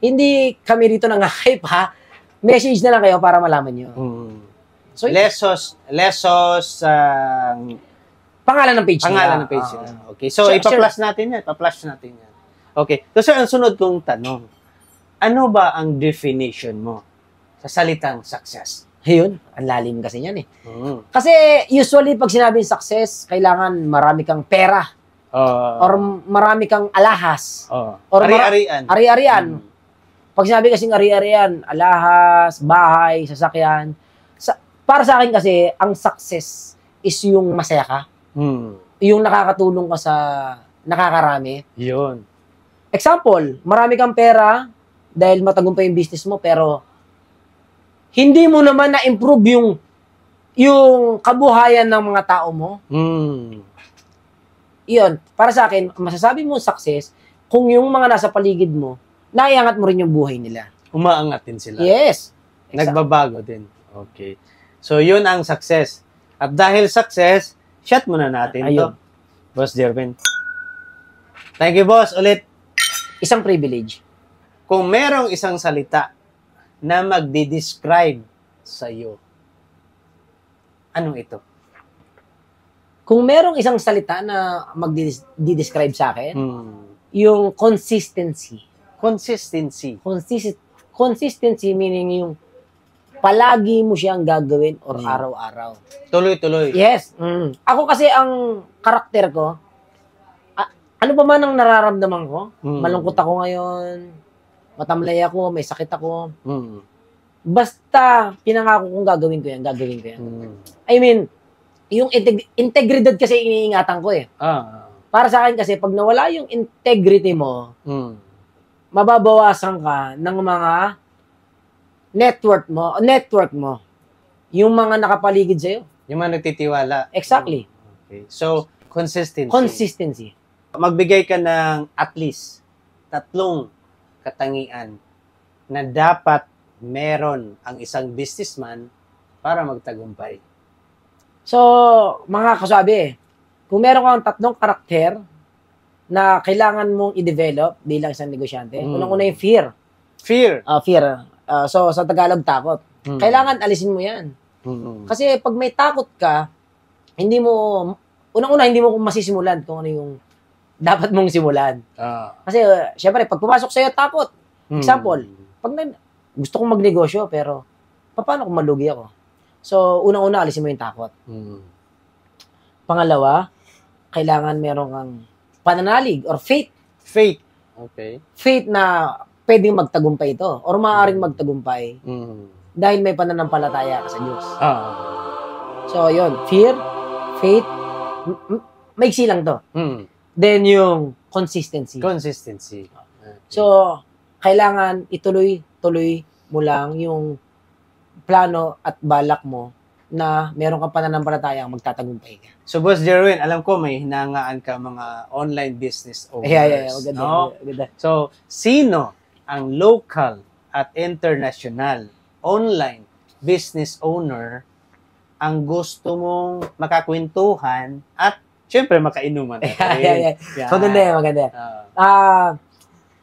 [SPEAKER 3] hindi kami rito nang-hype ha. Message na lang kayo para malaman nyo. So,
[SPEAKER 1] Lesos,
[SPEAKER 3] pangalan ng page
[SPEAKER 1] pangalan ng page nila. Okay. So, ipa-flash natin yan. Pa-flash natin yan. Okay. So, sir, ang sunod kong tanong. Ano ba ang definition mo sa salitang success?
[SPEAKER 3] Ayun, ang lalim kasi yan eh. Kasi usually pag sinabing success, kailangan marami kang pera or marami kang alahas. Or
[SPEAKER 1] Ari-arian.
[SPEAKER 3] Ari-arian. Pag sinabi kasing ari-arian, alahas, bahay, sasakyan. Para sa akin kasi, ang success is yung masaya ka. Yung nakakatulong ka sa nakakarami.
[SPEAKER 1] Yun.
[SPEAKER 3] Example, marami kang pera dahil matagumpay yung business mo pero hindi mo naman na-improve yung kabuhayan ng mga tao mo. Iyon, para sa akin, masasabi mo success kung yung mga nasa paligid mo, naiangat mo rin yung buhay nila.
[SPEAKER 1] Umaangat din sila.
[SPEAKER 3] Yes.
[SPEAKER 1] Nagbabago din. Okay. So, yun ang success. At dahil success, shot muna natin
[SPEAKER 3] Ayun.
[SPEAKER 1] to. Boss Jervin. Thank you, boss. Ulit.
[SPEAKER 3] Isang privilege.
[SPEAKER 1] Kung merong isang salita na magdi-describe sa iyo, anong ito?
[SPEAKER 3] Kung merong isang salita na magdi-describe sa akin, yung consistency.
[SPEAKER 1] Consistency.
[SPEAKER 3] Consistency meaning yung palagi mo siyang gagawin or araw-araw.
[SPEAKER 1] Tuloy-tuloy.
[SPEAKER 3] Yes. Ako kasi ang karakter ko, ano pa man ang nararamdaman ko, malungkot ako ngayon, matamlay ako, may sakit ako, basta pinangako kong gagawin ko yan, gagawin ko yan. I mean, yung integridad kasi iniingatan ko eh. Para sa akin kasi, pag nawala yung integrity mo, mababawasan ka ng mga network mo. Yung mga nakapaligid sa'yo.
[SPEAKER 1] Yung mga nagtitiwala.
[SPEAKER 3] Exactly.
[SPEAKER 1] Okay. So, consistency.
[SPEAKER 3] Consistency.
[SPEAKER 1] Magbigay ka ng at least 3 katangian na dapat meron ang isang businessman para magtagumpay.
[SPEAKER 3] So, mga kasabi, kung meron kang 3 karakter na kailangan mong i-develop bilang isang negosyante, unang-una yung fear.
[SPEAKER 1] Fear.
[SPEAKER 3] Fear. So, sa Tagalog, takot. Kailangan alisin mo yan. Kasi pag may takot ka, unang-una, hindi mo masisimulan kung ano yung dapat mong simulan. Kasi, syempre, pag pumasok sa'yo, takot. Example, pag gusto kong magnegosyo, pero paano kung malugi ako? So, unang-una, alisin mo yung takot. Pangalawa, kailangan meron kang pananalig or faith.
[SPEAKER 1] Faith. Okay.
[SPEAKER 3] Faith na pwedeng magtagumpay ito or maaaring magtagumpay dahil may pananampalataya ka sa Diyos. So, yun. Fear, faith, maiksi lang to. Then, yung consistency.
[SPEAKER 1] Consistency. Okay.
[SPEAKER 3] So, kailangan ituloy-tuloy mo lang yung plano at balak mo na meron kang pananampalatayang magtatagumpay ka.
[SPEAKER 1] So, Boss Jerwin, alam ko may hinangaan ka mga online business owners.
[SPEAKER 3] Yeah. Maganda,
[SPEAKER 1] no?
[SPEAKER 3] maganda.
[SPEAKER 1] So, sino ang local at international online business owner ang gusto mong makakwentuhan at syempre makainuman?
[SPEAKER 3] Yeah. Maganda.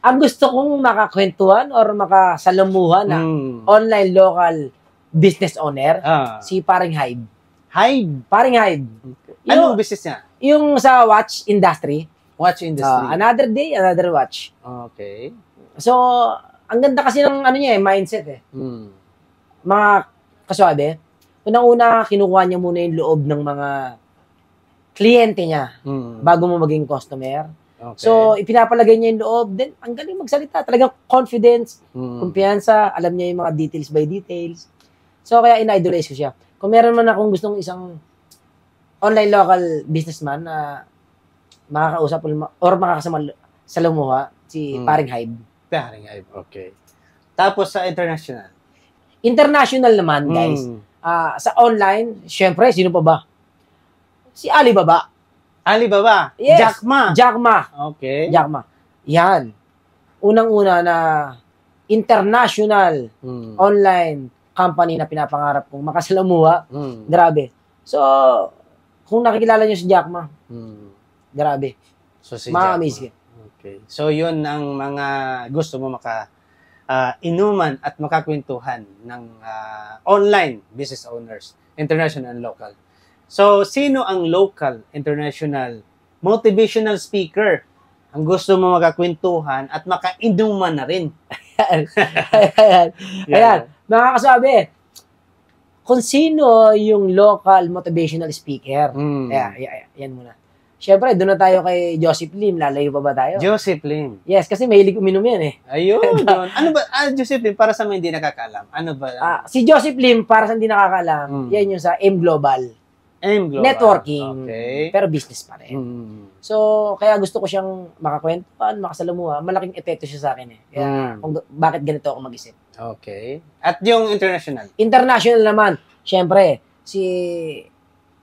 [SPEAKER 3] Ang gusto kong makakwentuhan or makasalamuhan na online local business owner, si Paring Hybe.
[SPEAKER 1] Hybe?
[SPEAKER 3] Paring Hybe.
[SPEAKER 1] Anong business niya?
[SPEAKER 3] Yung sa watch industry.
[SPEAKER 1] Watch industry.
[SPEAKER 3] Another day, another watch.
[SPEAKER 1] Okay.
[SPEAKER 3] So, ang ganda kasi ng niya mindset eh. Mga kaswabe, unang-una, kinukuha niya muna yung loob ng mga kliyente niya bago mo maging customer. Okay. So, ipinapalagay niya yung loob. Then, ang galing magsalita. Talagang confidence, kumpiyansa, alam niya yung mga details by details. So, kaya ina-idolize ko siya. Kung meron man akong gustong isang online local businessman na makakausap or makakasama sa lumuha si Paring Hybe.
[SPEAKER 1] Paring Hybe, okay. Tapos sa international?
[SPEAKER 3] International naman, guys. Sa online, syempre, sino pa ba? Si Alibaba.
[SPEAKER 1] Alibaba?
[SPEAKER 3] Yes. Jack Ma.
[SPEAKER 1] Okay.
[SPEAKER 3] Jack Ma. Yan. Unang-una na international online company na pinapangarap kong makasalamuha. Grabe. So, kung nakikilala nyo si Jack Ma, grabe.
[SPEAKER 1] So, si
[SPEAKER 3] Ma-amaze.
[SPEAKER 1] Okay. So, yun ang mga gusto mo inuman at makakwentuhan ng online business owners, international and local. So, sino ang local, international, motivational speaker ang gusto mo makakwentuhan at makainuman na rin?
[SPEAKER 3] Ayan. Mga kasabi, kung sino yung local motivational speaker. Yan muna. Siyempre, doon na tayo kay Joseph Lim. Lalayo pa ba tayo?
[SPEAKER 1] Joseph Lim.
[SPEAKER 3] Yes, kasi mahilig uminom yan eh.
[SPEAKER 1] Ayun. Ano ba? Joseph Lim, para sa mga hindi nakakaalam. Ano ba?
[SPEAKER 3] Si Joseph Lim, para sa hindi nakakaalam, yan yung sa M Global.
[SPEAKER 1] M Global.
[SPEAKER 3] Networking.
[SPEAKER 1] Okay.
[SPEAKER 3] Pero business pa rin. So, kaya gusto ko siyang makakwentuhan, makasalamuha. Malaking epekto siya sa akin eh. Kaya, bakit ganito ako mag-isip.
[SPEAKER 1] Okay. At yung international?
[SPEAKER 3] International naman, syempre, si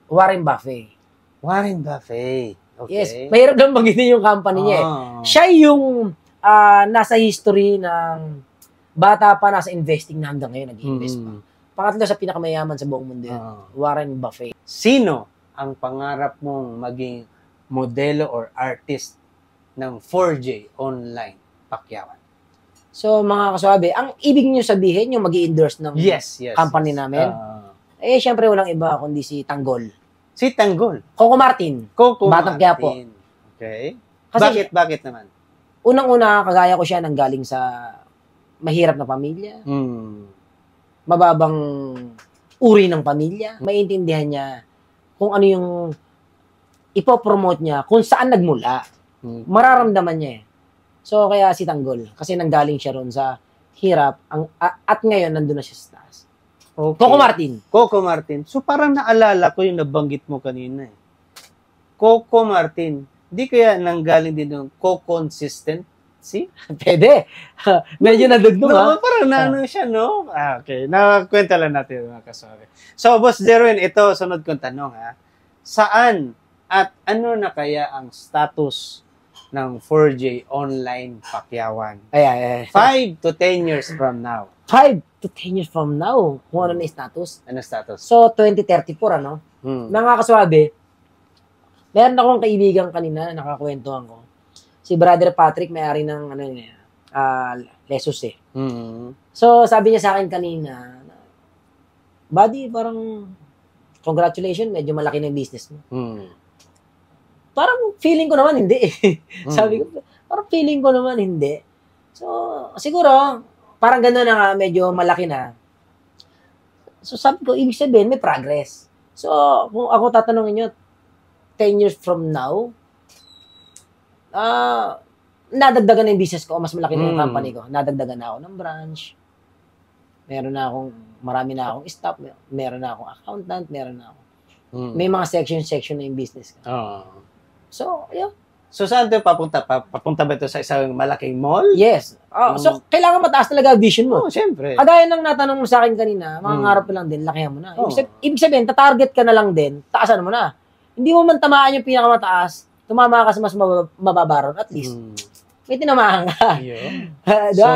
[SPEAKER 3] Warren Buffett.
[SPEAKER 1] Warren Buffett. Okay.
[SPEAKER 3] Yes, mahirap lang magitin yung company niya eh. Siya yung nasa history ng bata pa, nasa investing na hanggang ngayon nag-invest pa. Pangatlo sa pinakamayaman sa buong mundo yun, Warren Buffett.
[SPEAKER 1] Sino ang pangarap mong maging modelo or artist ng 4J online pakyawan?
[SPEAKER 3] So, mga kaswabe, ang ibig nyo sabihin yung mag-i-endorse ng company namin, syempre walang iba kundi si Tanggol.
[SPEAKER 1] Si Tanggol?
[SPEAKER 3] Coco Martin. Batang Quiapo.
[SPEAKER 1] Okay.
[SPEAKER 3] Kasi,
[SPEAKER 1] bakit naman?
[SPEAKER 3] Unang-una, kagaya ko siya nanggaling sa mahirap na pamilya. Mababang uri ng pamilya. Maintindihan niya kung ano yung ipopromote niya, kung saan nagmula. Mararamdaman niya eh. So, kaya si Tanggol. Kasi nanggaling siya ron sa hirap. At ngayon, nandun na siya sa taas.
[SPEAKER 1] Okay. Coco Martin. So, parang naalala ko yung nabanggit mo kanina eh. Coco Martin. Di kaya nanggaling din ng co-consistency?
[SPEAKER 3] Pwede. Medyo nadugdong ha.
[SPEAKER 1] Parang naano siya, no? Okay. Nakakwenta lang natin mga kasabi. So, Boss Jerwin, ito, sunod kong tanong ha. Saan at ano na kaya ang status ng 4J online pakyawan? 5 to 10 years from now. 5 to 10 years from now? Kung ano na yung status? Ano status?
[SPEAKER 3] So, 2034, ano? Mga kaswabe, meron akong kaibigan kanina na nakakwentuhan ko. Si Brother Patrick, may-ari ng Lesus eh. So, sabi niya sa akin kanina, buddy, parang congratulations, medyo malaki na yung business mo. Parang feeling ko naman hindi eh. Sabi ko, parang feeling ko naman hindi. So, siguro, parang gano'n na nga, medyo malaki na. So, sabi ko, ibig sabihin, may progress. So, kung ako tatanungin nyo, 10 years from now, nadagdagan na yung business ko, mas malaki na yung company ko. Nadagdagan na ako ng branch. Marami na akong staff, meron na akong accountant, meron na ako. May mga section na yung business ko. So, yun.
[SPEAKER 1] So, saan ito papunta? Papunta ba ito sa isang malaking mall?
[SPEAKER 3] Yes. So, kailangan mataas talaga vision mo.
[SPEAKER 1] Siyempre.
[SPEAKER 3] Kagaya ng natanong mo sa akin kanina, mga ngarap lang din, lakihan mo na. Ibig sabihin, tatarget ka na lang din, taasan mo na. Hindi mo man tamaan yung pinakamataas, tumama ka sa mas mababaron, at least. May tinamaan ka.
[SPEAKER 1] So,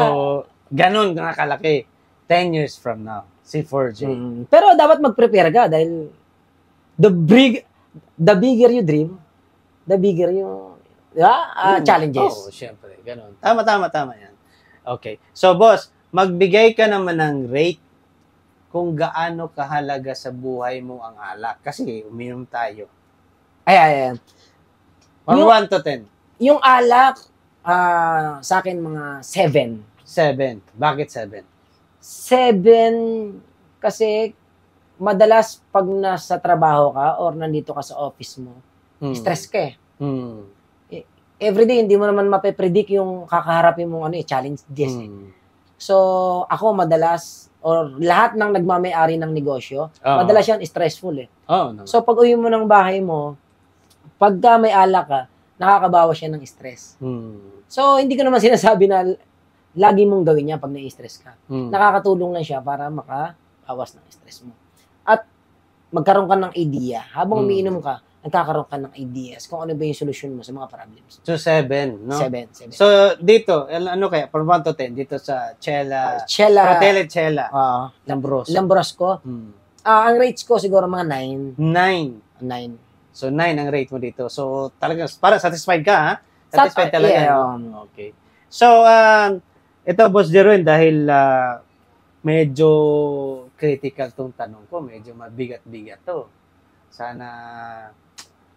[SPEAKER 1] ganun nga kalaki. 10 years from now, si 4J.
[SPEAKER 3] Pero dapat mag-prepare ka dahil the bigger you dream, the bigger yung challenges.
[SPEAKER 1] Siyempre. Ganun. Tama yan. Okay. So, boss, magbigay ka naman ng rate kung gaano kahalaga sa buhay mo ang alak. Kasi uminom tayo.
[SPEAKER 3] Ayan.
[SPEAKER 1] 1 to 10.
[SPEAKER 3] Yung alak, sa akin mga 7.
[SPEAKER 1] 7. Bakit 7?
[SPEAKER 3] 7 kasi madalas pag nasa trabaho ka or nandito ka sa office mo, stress ka eh. Everyday, hindi mo naman mape-predict yung kakaharapin mong challenges eh. So, ako madalas, or lahat ng nagmamay-ari ng negosyo, madalas yan stressful eh.
[SPEAKER 1] No.
[SPEAKER 3] So, pag uwi mo ng bahay mo, pagka may alak ka, nakakabawas siya ng stress. So, hindi ko naman sinasabi na lagi mong gawin yan pag na-stress ka. Nakakatulong lang siya para makabawas ng stress mo. At magkaroon ka ng idea. Habang umiinom ka, nagkakaroon ka ng ideas kung ano ba yung solusyon mo sa mga problems.
[SPEAKER 1] So, 7, no?
[SPEAKER 3] 7.
[SPEAKER 1] So, dito, ano kaya, from 1 to 10, dito sa Fratelli Cella,
[SPEAKER 3] Lambrosco. Ang rates ko siguro mga 9.
[SPEAKER 1] 9.
[SPEAKER 3] 9.
[SPEAKER 1] So, 9 ang rate mo dito. So, talagang, para satisfied ka, ha? Satisfied talaga.
[SPEAKER 3] Yeah,
[SPEAKER 1] okay. So, ito, Boss Jerwin, dahil medyo critical tong tanong ko, medyo mabigat-bigat to. Sana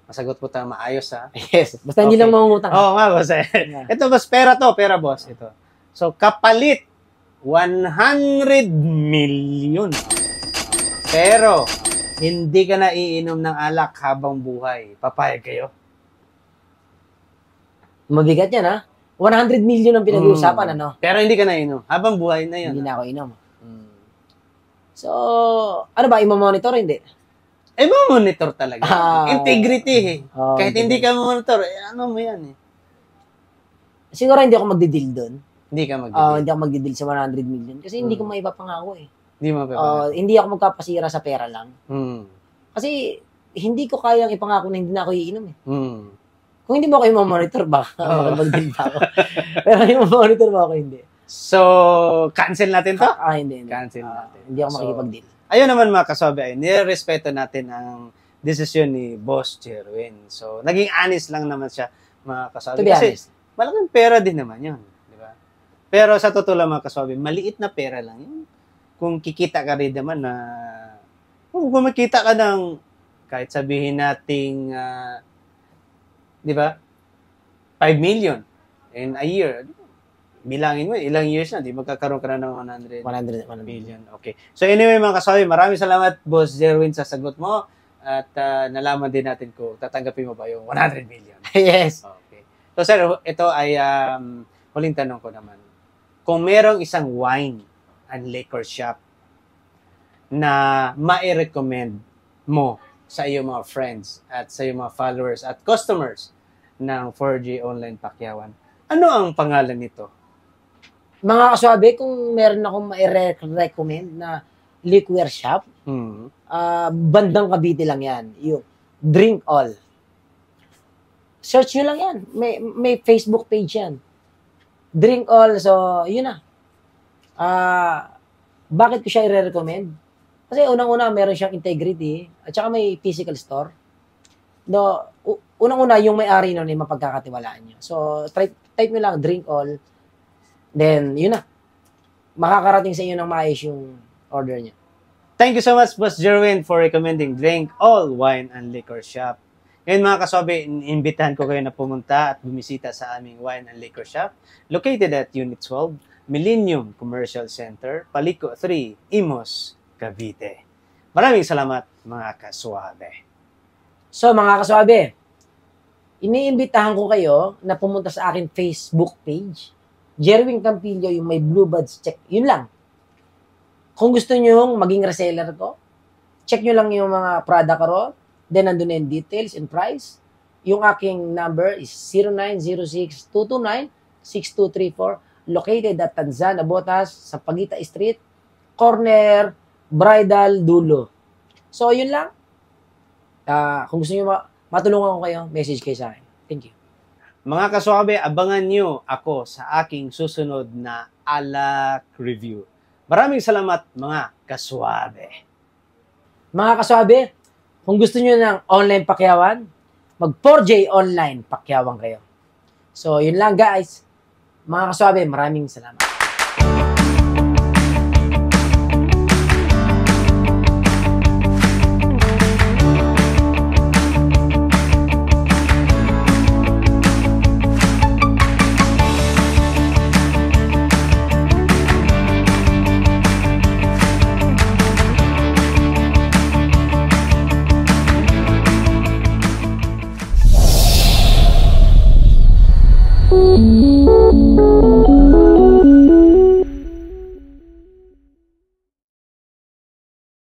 [SPEAKER 1] masagot po tayo maayos, ha?
[SPEAKER 3] Yes. Basta hindi lang mangungutang.
[SPEAKER 1] Oo nga, boss. Ito, boss, pera, boss. Ito. So, kapalit, 100 million. Pero, hindi ka na iinom ng alak habang buhay. Papayag kayo?
[SPEAKER 3] Mabigat yan, ha? 100 million ang pinag-uusapan, ano?
[SPEAKER 1] Pero hindi ka na inom. Habang buhay na yun.
[SPEAKER 3] Hindi na ako inom. So, ano ba? Imamonitor o hindi?
[SPEAKER 1] Monitor talaga. Integrity, eh. Kahit hindi ka monitor, ano mo yan, eh.
[SPEAKER 3] Siguro hindi ako magdidil doon.
[SPEAKER 1] Hindi ka magdidil.
[SPEAKER 3] Hindi ako magdidil sa 100 million. Kasi hindi ko maipapangako, eh.
[SPEAKER 1] Hindi mo mapapangako.
[SPEAKER 3] Hindi ako magkapasira sa pera lang. Kasi, hindi ko kayang ipangako na hindi na ako iinom, eh. Kung hindi mo ako i-monitor, baka magdidil pa ako. Pero i-monitor mo ako, hindi.
[SPEAKER 1] So, cancel natin to?
[SPEAKER 3] Hindi.
[SPEAKER 1] Cancel natin.
[SPEAKER 3] Hindi ako makikipag-deal.
[SPEAKER 1] Ayun naman mga kasabi, ay nirespeto natin ang desisyon ni Boss Jerwin. So, naging honest lang naman siya, mga kasabi.
[SPEAKER 3] To be honest.
[SPEAKER 1] Kasi malaking pera din naman yun. Di ba? Pero sa totoo lang mga kasabi, maliit na pera lang yun. Kung kikita ka rin naman na, kung makita ka ng, kahit sabihin nating, di ba, 5 million in a year, bilangin mo, ilang years na, di magkakaroon ka na ng 100 million. Okay. So anyway mga kasabi, maraming salamat Boss Jerwin sa sagot mo at nalaman din natin kung tatanggapin mo ba yung 100 million.
[SPEAKER 3] Yes.
[SPEAKER 1] Okay. So sir, ito ay huling tanong ko naman. Kung merong isang wine and liquor shop na mai-recommend mo sa iyong mga friends at sa iyong mga followers at customers ng 4G Online Pakyawan, ano ang pangalan nito?
[SPEAKER 3] Mga kaswabe, kung meron akong ma-recommend na liquor shop, bandang Cavite lang yan. Yung Drink All. Search nyo lang yan. May Facebook page yan. Drink All. So, yun na. Bakit ko siya i-recommend? Kasi unang-una, meron siyang integrity at saka may physical store. No, unang-una, yung may-ari nun ay mapagkakatiwalaan nyo. So, type nyo lang, Drink All. Then, yun na. Makakarating sa inyo ng maayos yung order niya.
[SPEAKER 1] Thank you so much, Boss Jerwin, for recommending Drink All Wine and Liquor Shop. Ngayon mga kasabi, imbitahan ko kayo na pumunta at bumisita sa aming wine and liquor shop located at Unit 12, Millennium Commercial Center, Paliko 3, Imos, Cavite. Maraming salamat mga kaswabe.
[SPEAKER 3] So mga kaswabe, iniimbitahan ko kayo na pumunta sa akin Facebook page, Jerwin Campillo, yung may blue buds check. Yun lang. Kung gusto nyo maging reseller ko, check nyo lang yung mga product ko. Then, nandun yung details and price. Yung aking number is 0906-229-6234, located at Tanzana, Botas, sa Pagita Street, corner, Bridal, Dulo. So, yun lang. Kung gusto nyo matulungan ko kayo, message kayo sa akin. Thank you.
[SPEAKER 1] Mga kaswabe, abangan nyo ako sa aking susunod na alak review. Maraming salamat mga kaswabe.
[SPEAKER 3] Mga kaswabe, kung gusto nyo ng online pakyawan, mag 4J online pakyawan kayo. So, yun lang guys. Mga kaswabe, maraming salamat.